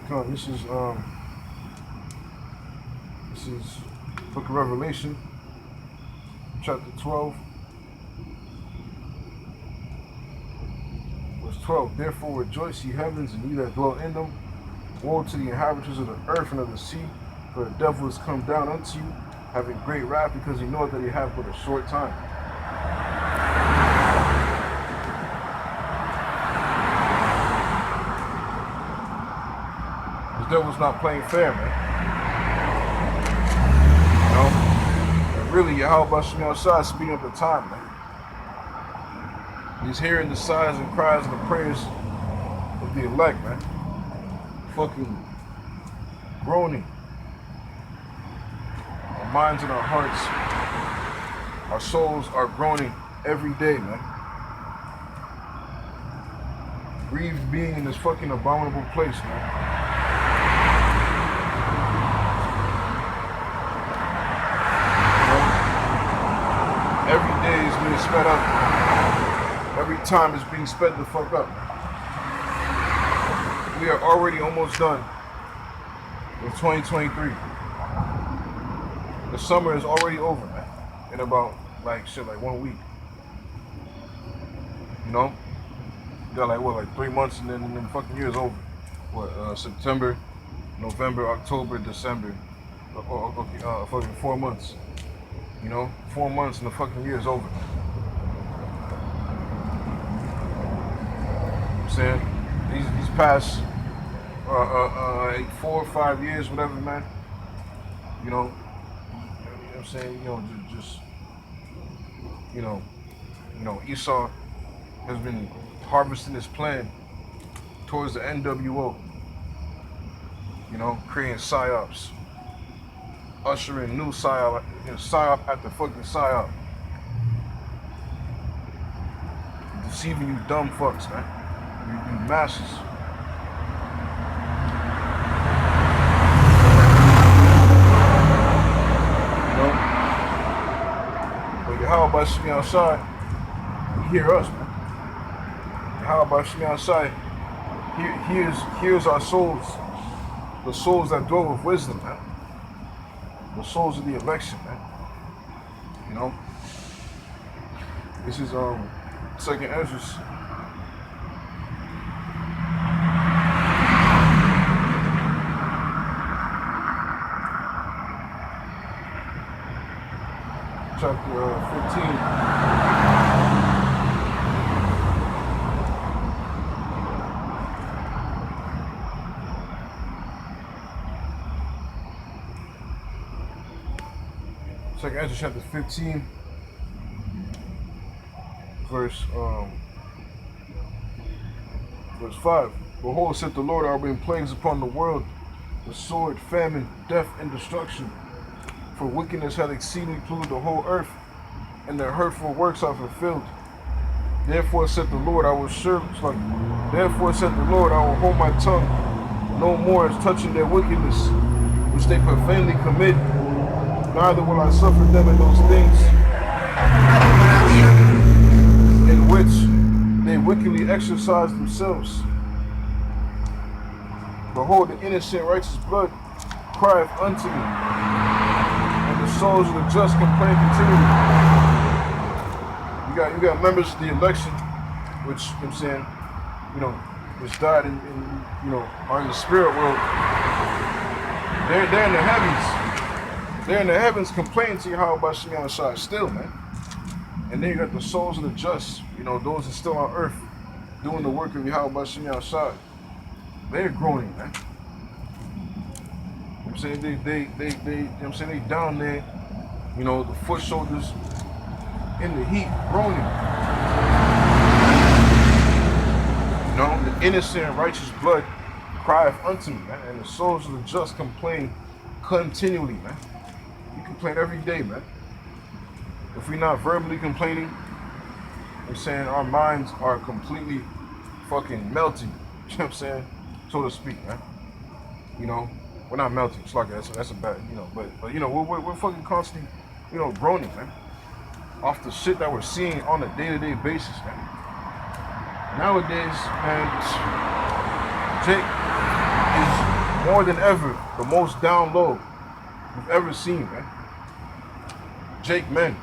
This is Book of Revelation, chapter 12, verse 12. Therefore rejoice, ye heavens, and ye that dwell in them. Woe to the inhabitants of the earth and of the sea, for the devil is come down unto you, having great wrath, because he knoweth that he hath but a short time. The devil's not playing fair, man. You know? And really, Yahweh Shem outside speeding up the time, man. He's hearing the sighs and cries and the prayers of the elect, man. Fucking groaning. Our minds and our hearts, our souls are groaning every day, man. Grieved being in this fucking abominable place, man. Every day is being sped up. Every time is being sped the fuck up. We are already almost done with 2023. The summer is already over, man. In about, like 1 week. You know? You got like 3 months and then the fucking year is over. September, November, October, December. Fucking 4 months. You know, 4 months and the fucking year is over. You know what I'm saying? These past 4 or 5 years, whatever, man. You know what I'm saying? Esau has been harvesting his plan towards the NWO. You know, creating psyops. Ushering new psyop, psyop after fucking psyop. Deceiving you dumb fucks, man. You masses. You know? But Yahweh Shem outside, he hear us, man. Yahweh Shem outside, hears our souls, the souls that dwell with wisdom, man. The souls of the election, man. You know? This is Second Ezra. Chapter 15. Second Ezra chapter 15, verse 5. Behold, said the Lord, I will bring plagues upon the world, the sword, famine, death, and destruction. For wickedness hath exceedingly polluted the whole earth, and their hurtful works are fulfilled. Therefore said the Lord, I will Therefore said the Lord, I will hold my tongue no more as touching their wickedness, which they profanely commit. Neither will I suffer them in those things in which they wickedly exercise themselves. Behold, the innocent righteous blood crieth unto me, and the souls of the just complain continually. You got members of the election, which, you know what I'm saying, which died in are in the spirit world. They're in the heavens. They're in the heavens complaining to Yahweh Shem outside still, man. And then you got the souls of the just, those that are still on earth doing the work of Yahweh Shem outside. They're groaning, man. You know what I'm saying? They they down there, the foot soldiers in the heat, groaning. The innocent and righteous blood crieth unto me, man. And the souls of the just complain continually, man. We complain every day, man. If we're not verbally complaining, I'm saying our minds are completely fucking melting. You know what I'm saying? So to speak, man. We're not melting. It's like that's a bad, but we're fucking constantly, groaning, man. Off the shit that we're seeing on a day-to-day basis, man. Nowadays, man, Jake is more than ever, the most down low you've ever seen, man. Jake, man,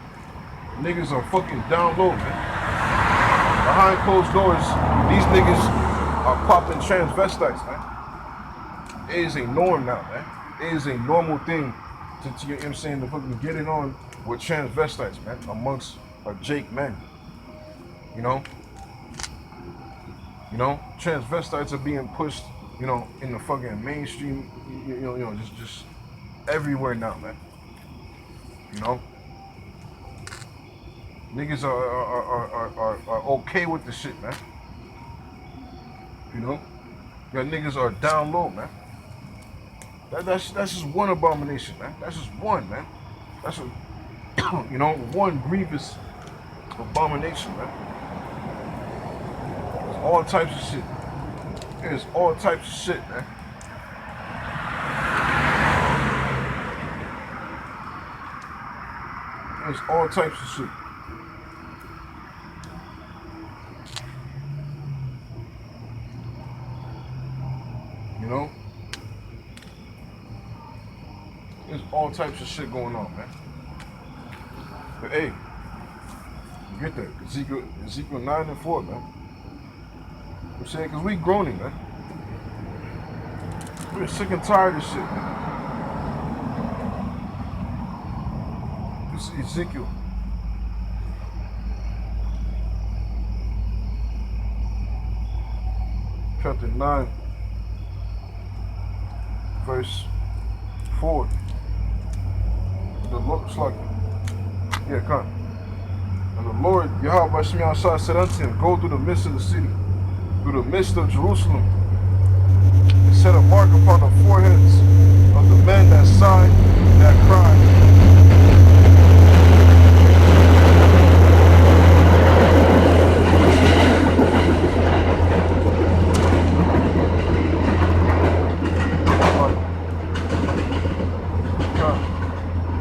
niggas are fucking down low, man. Behind closed doors, these niggas are popping transvestites, man. It is a norm now, man. It is a normal thing to you know what I'm saying, to fucking get it on with transvestites, man, amongst Jake men. You know? Transvestites are being pushed, in the fucking mainstream, just everywhere now, man. You know? Niggas are okay with the shit, man. You know? Your niggas are down low, man. That's just one abomination, man. That's just one, man. That's a, one grievous abomination, man. There's all types of shit. There's all types of shit, man. There's all types of shit. You know? There's all types of shit going on, man. But hey, you get that. Ezekiel 9 and 4, man. I'm saying, because we groaning, man. We're sick and tired of shit, man. This is Ezekiel. Chapter 9, verse 4. The Lord, come. And the Lord, Yahweh Shemiah said unto him, go through the midst of the city, through the midst of Jerusalem, and set a mark upon the foreheads of the men that sigh, that cry.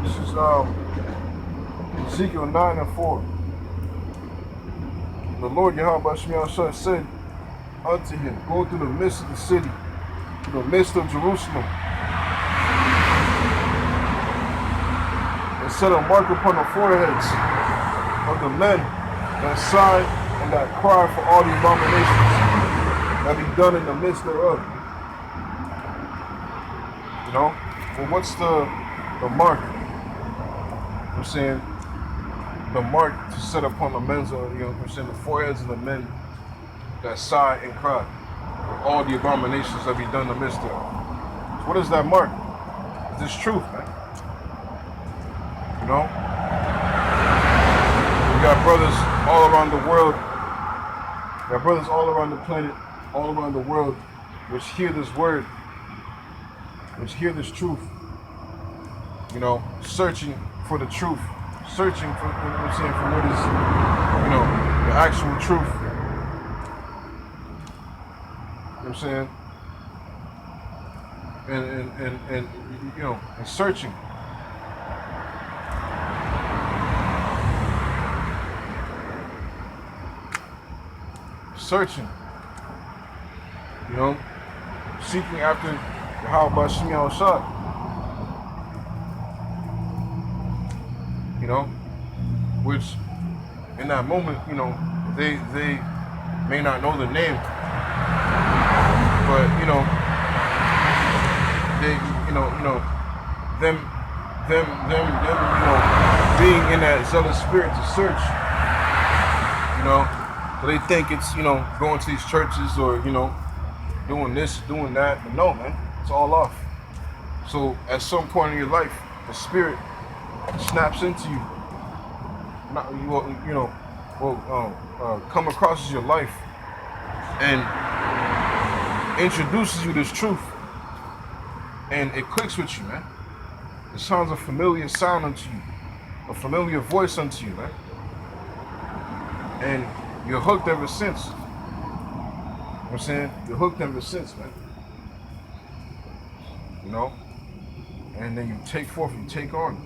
This is Ezekiel 9 and 4. The Lord Yahweh Shemiah said unto him, go through the midst of the city, through the midst of Jerusalem, and set a mark upon the foreheads of the men that sigh and that cry for all the abominations that be done in the midst thereof. You know? Well, what's the mark? I'm saying the mark to set upon the men's, the foreheads of the men that sigh and cry for all the abominations that be done in the midst of. So what is that mark? It's this truth, man. You know? We got brothers all around the world. We got brothers all around the planet, all around the world, which hear this word, which hear this truth. Searching for the truth, searching for, for what is, the actual truth. You know what I'm saying? And searching. Searching. Seeking after Yahweh Shemiah Shah. Which in that moment, they may not know the name, but they, them, being in that zealous spirit to search, so they think it's, going to these churches or, doing this, doing that, but no, man, it's all off. So at some point in your life, the spirit snaps into you, come across your life and introduces you this truth, and it clicks with you, man. It sounds a familiar sound unto you, a familiar voice unto you, man, and you're hooked ever since. You know what I'm saying? You're hooked ever since, man. And then you take forth, you take on. You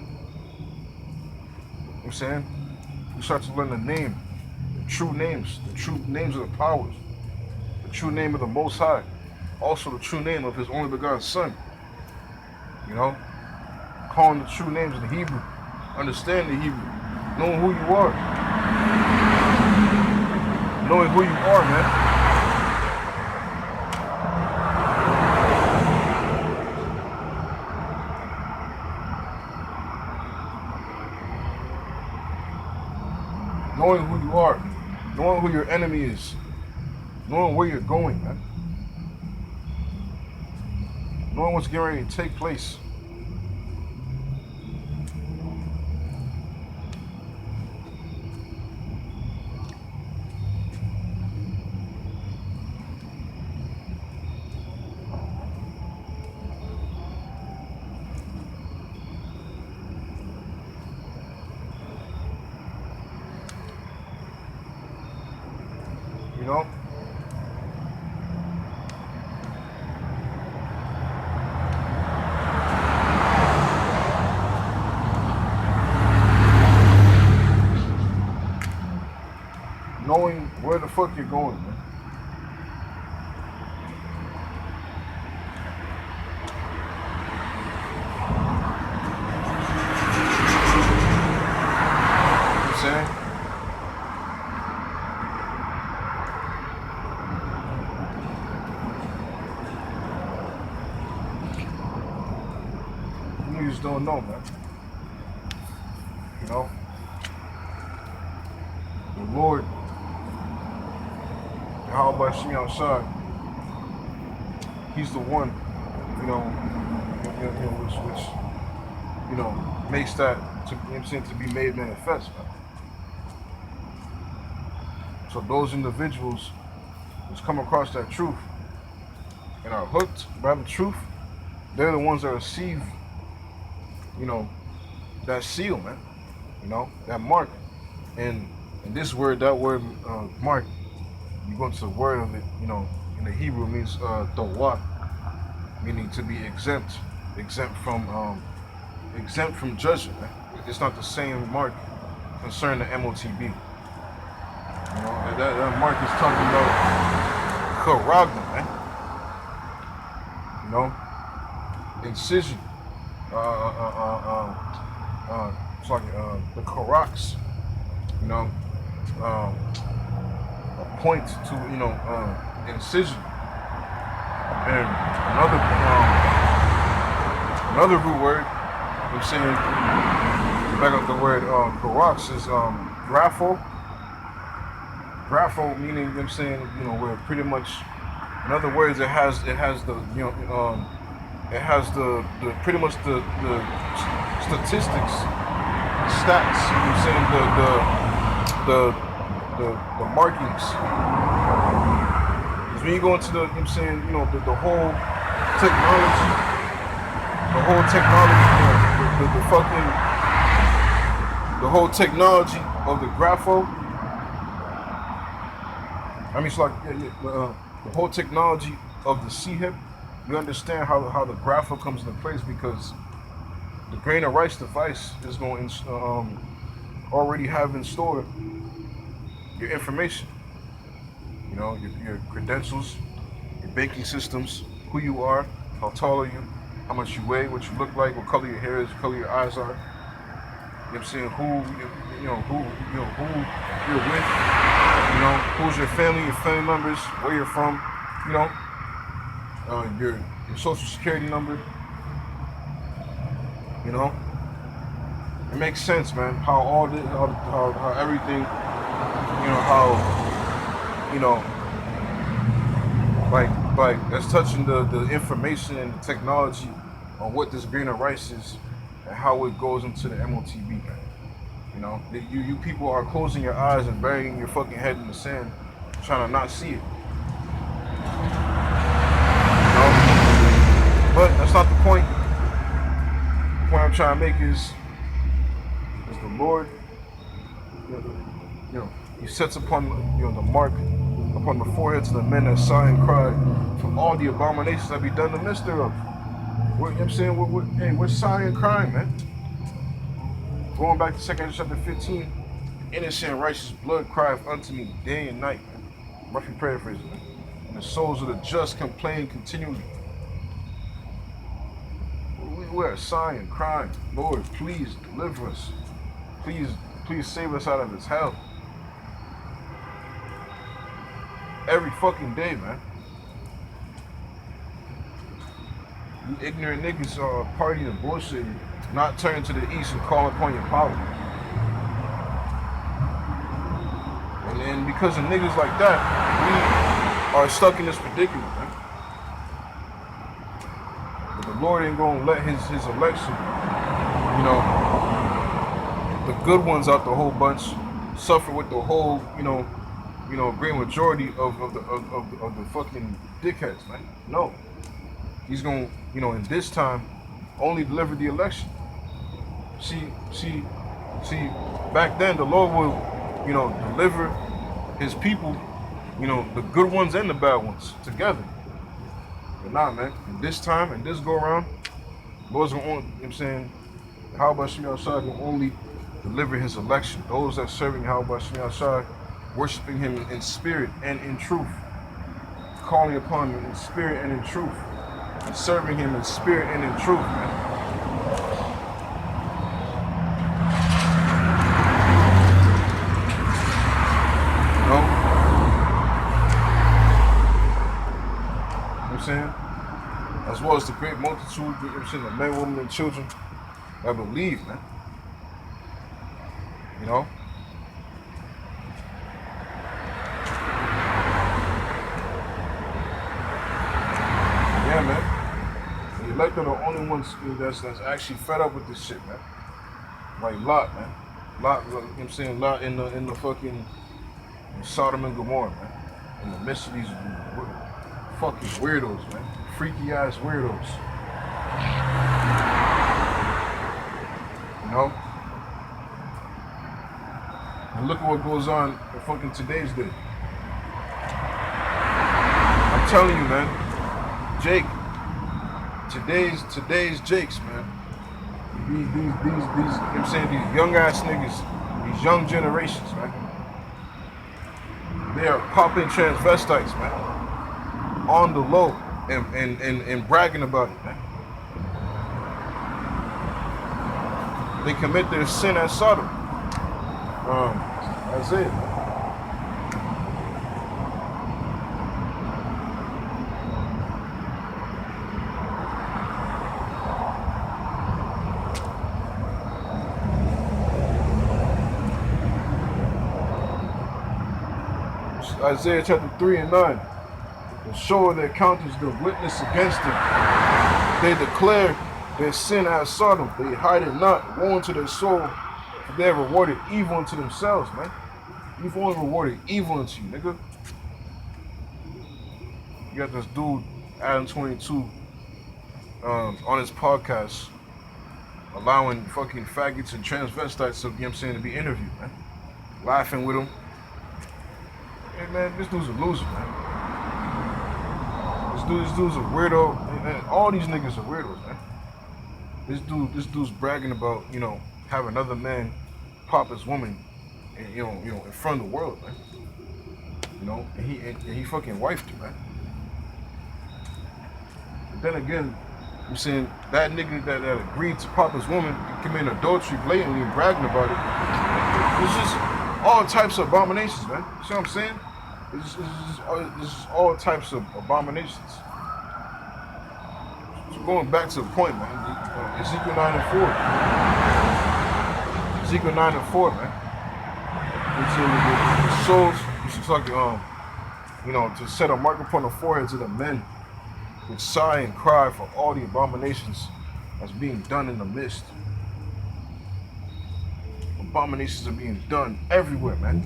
know what I'm saying? You start to learn the true names of the powers, the true name of the Most High. also the true name of his only begotten son. You know, calling the true names of the Hebrew, understanding the Hebrew, knowing who you are, man. Knowing who you are, knowing who your enemy is, knowing where you're going, man. Knowing what's getting ready to take place. You know? Knowing where the fuck you're going, man. You know what I'm saying? You just don't know, man. You know? The Lord, how about Shemi outside? He's the one, you know, which makes that to, you know what I'm saying, to be made manifest, man. So those individuals who's come across that truth and are hooked by the truth, they're the ones that receive, you know, that seal, man. You know, that mark. And this word, that word, mark, you go into the word of it, you know, in the Hebrew means tawat, meaning to be exempt from judgment, man. It's not the same mark concerning the MOTB. You know, that mark is talking about charagma, man. You know, incision. It's like the karax. You know, a point to incision. And another root word, I'm saying, back up the word karax is grapho. Grapho meaning, you know what I'm saying, you know, where pretty much, in other words, it has the, you know, it has the pretty much the statistics, stats, you know what I'm saying, the markings. Because when you go into the, you know what I'm saying, you know, the whole technology, you know, the whole technology of the grapho. I mean, it's like the whole technology of the C-hip. You understand how the grapho comes into place because the grain of rice device is going to already have in store your information. You know, your credentials, your banking systems, who you are, how tall are you, how much you weigh, what you look like, what color your hair is, what color your eyes are. You know what I'm saying? Who you're with, you know, who's your family members, where you're from, you know, your social security number, you know. It makes sense, man, how all this, how everything, you know, how, you know, like that's touching the information and the technology on what this grain of rice is and how it goes into the MOTB, man. You know, you people are closing your eyes and burying your fucking head in the sand, trying to not see it. You know? But that's not the point. The point I'm trying to make is the Lord, you know, He sets upon, you know, the mark upon the foreheads of the men that sigh and cry from all the abominations that be done in the midst thereof. You know what I'm saying? We're sighing and crying, man. Going back to 2 chapter 15, innocent righteous blood crieth unto me day and night, man. Roughly paraphrasing, man. the souls of the just complain continually. We're sighing, crying, Lord, please deliver us. Please save us out of this hell. Every fucking day, man. You ignorant niggas are partying and bullshitting, not turning to the east and call upon your power. And then because of niggas like that, we are stuck in this predicament, man. But the Lord ain't gonna let his election, you know, the good ones out the whole bunch suffer with the whole, great majority of the fucking dickheads, man. No. He's gonna, in this time, only deliver the election. See, back then the Lord will, deliver his people, the good ones and the bad ones together. But nah, man, in this time, and this go around, Lord's gonna only, how about Shemi Shai can only deliver his election. Those that serving how about Shemi Shai, worshiping him in spirit and in truth, calling upon him in spirit and in truth, and serving him in spirit and in truth, man. As well as the great multitude, of men, women, and children that believe, man. Yeah, man. The elect are the only ones that's actually fed up with this shit, man. Like Lot, man. Lot, Lot in the fucking Sodom and Gomorrah, man. In the midst of these fucking weirdos, man. Freaky ass weirdos. And look at what goes on in fucking today's day. I'm telling you, man. Jake. Today's Jakes, man. These these young ass niggas, these young generations, man. They are popping transvestites, man. On the low and bragging about it, man. They commit their sin as Sodom. That's it. Isaiah chapter 3 and 9. The show their countenance, the witness against them. They declare their sin as Sodom. They hide it not. Woe unto their soul, for they have rewarded evil unto themselves, man. You've only rewarded evil unto you, nigga. You got this dude, Adam 22, on his podcast, allowing fucking faggots and transvestites to, to be interviewed, man. Laughing with him. Hey, man, this dude's a loser, man. This dude's a weirdo. And all these niggas are weirdos, man. This dude's bragging about, having another man pop his woman, and, in front of the world, man. And he fucking wifed her, man. But then again, I'm saying that nigga that agreed to pop his woman committing adultery blatantly and bragging about it. It's just all types of abominations, man. You see what I'm saying? It's just all types of abominations. So going back to the point, man. Ezekiel 9 and 4. Ezekiel 9 and 4, man. The souls, you should talk, to set a mark upon the foreheads of the men which sigh and cry for all the abominations that's being done in the midst. Abominations are being done everywhere, man.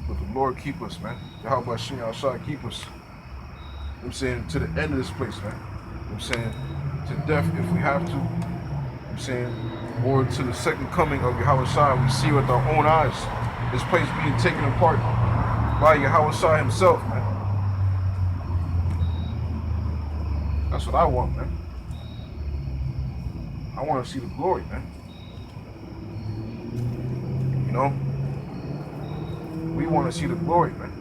But the Lord keep us, man. How about Shemi Shai keep us? I'm saying to the end of this place, man. I'm saying to death if we have to. I'm saying, or to the second coming of Yahweh Shai, we see with our own eyes this place being taken apart by Yahweh Shai himself, man. That's what I want, man. I want to see the glory, man. We want to see the glory, man.